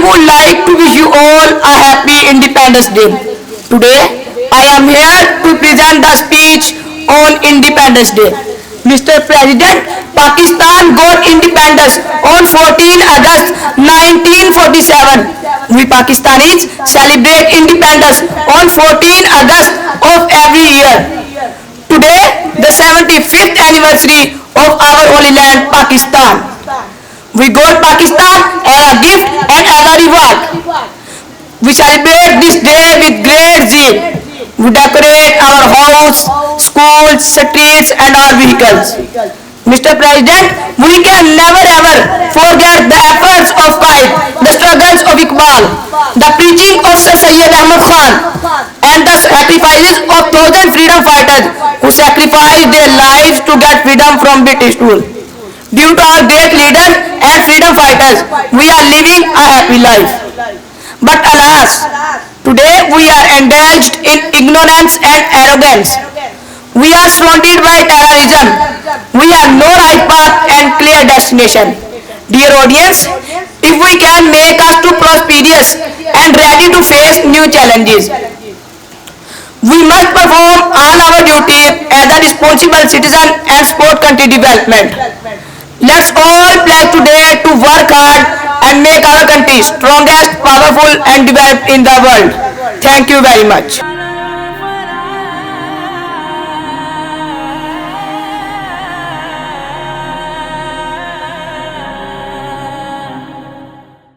would like to wish you all a happy Independence Day. Today, I am here to present the speech on Independence Day. Mr. President, Pakistan got independence on 14 August 1947. We Pakistanis celebrate independence on 14 August of every year. Today, the 75th anniversary of our holy land, Pakistan. We got Pakistan as a gift and as a reward. We celebrate this day with great zeal. We decorate our house, schools, streets and our vehicles. Mr. President, we can never ever forget the efforts of Qaid, the struggles of Iqbal, the preaching of Sir Syed Ahmad Khan, and the sacrifices of thousand freedom fighters who sacrificed their lives to get freedom from British rule. Due to our great leaders and freedom fighters, we are living a happy life. But alas, today we are indulged in ignorance and arrogance. We are surrounded by terrorism. We have no right path and clear destination. Dear audience, if we can make us to prosperous and ready to face new challenges, we must perform all our duties as a responsible citizen and support country development. Let's all pledge today to work hard and make our country strongest, powerful and developed in the world. Thank you very much.